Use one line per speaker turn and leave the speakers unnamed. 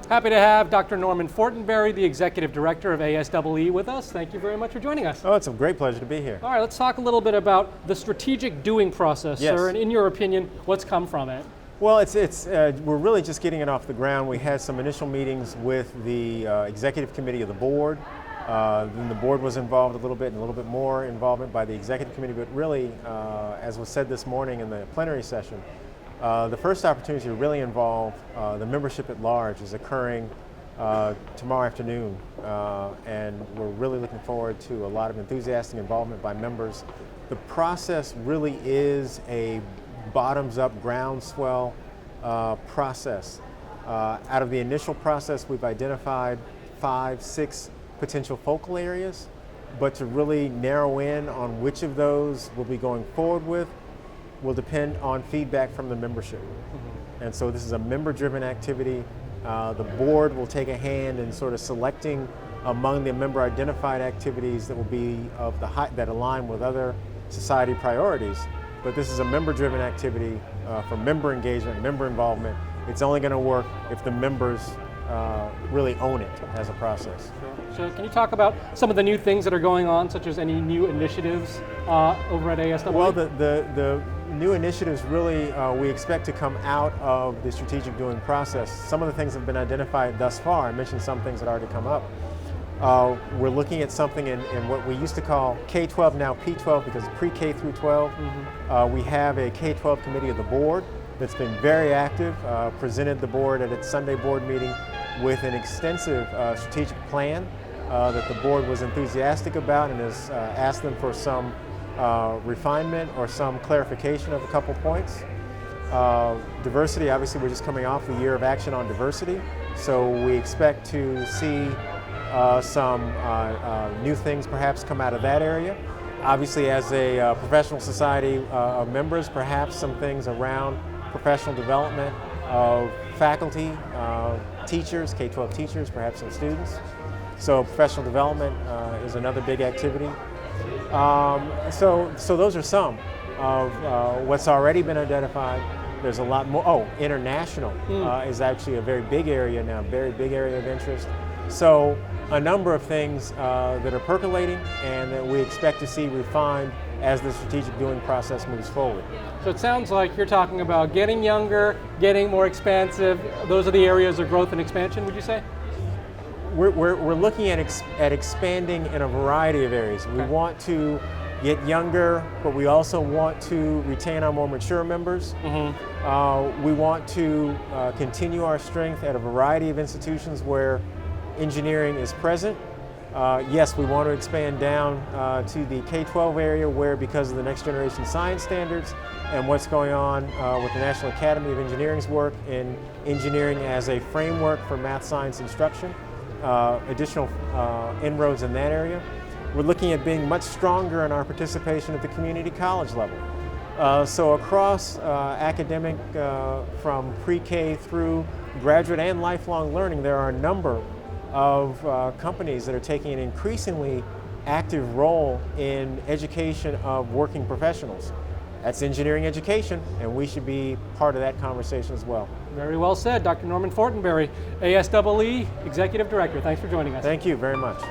Happy to have Dr. Norman Fortenberry, the Executive Director of ASEE with us. Thank you very much for joining us.
Oh, it's a great pleasure to be here.
All right, let's talk a little bit about the strategic doing process,
Yes.
sir, and in your opinion, what's come from it?
Well, we're really just getting it off the ground. We had some initial meetings with the executive committee of the board. Then the board was involved a little bit, and a little bit more involvement by the executive committee, but really, as was said this morning in the plenary session, the first opportunity to really involve the membership at large is occurring tomorrow afternoon, and we're really looking forward to a lot of enthusiastic involvement by members. The process really is a bottoms-up groundswell process. Out of the initial process, we've identified 5, 6 potential focal areas, but to really narrow in on which of those we'll be going forward with will depend on feedback from the membership. Mm-hmm. And so this is a member-driven activity. The board will take a hand in sort of selecting among the member-identified activities that will be of that align with other society priorities. But this is a member-driven activity for member engagement, member involvement. It's only going to work if the members really own it as a process.
Sure. So can you talk about some of the new things that are going on, such as any new initiatives over at ASEE?
Well, the new initiatives really we expect to come out of the strategic doing process. Some of the things have been identified thus far. I mentioned some things that already come up. We're looking at something in what we used to call K-12, now P-12, because pre-K through 12. Mm-hmm. We have a K-12 committee of the board that's been very active, presented the board at its Sunday board meeting with an extensive strategic plan that the board was enthusiastic about, and has asked them for some refinement or some clarification of a couple points. Diversity, obviously we're just coming off the year of action on diversity, so we expect to see some new things perhaps come out of that area. Obviously, as a professional society of members, perhaps some things around professional development of faculty, teachers, K-12 teachers, perhaps some students. So professional development is another big activity. So those are some of what's already been identified. There's a lot more. Oh, international is actually a very big area now, very big area of interest. So a number of things that are percolating and that we expect to see refined as the strategic doing process moves forward.
So it sounds like you're talking about getting younger, getting more expansive. Those are the areas of growth and expansion, would you say?
We're looking at expanding in a variety of areas. We want to get younger, but we also want to retain our more mature members. Mm-hmm. We want to continue our strength at a variety of institutions where engineering is present. Yes, we want to expand down to the K-12 area where, because of the next generation science standards and what's going on with the National Academy of Engineering's work in engineering as a framework for math science instruction, additional inroads in that area. We're looking at being much stronger in our participation at the community college level. So across academic, from pre-K through graduate and lifelong learning, there are a number of companies that are taking an increasingly active role in education of working professionals. That's engineering education, and we should be part of that conversation as well.
Very well said. Dr. Norman Fortenberry, ASEE Executive Director. Thanks for joining us.
Thank you very much.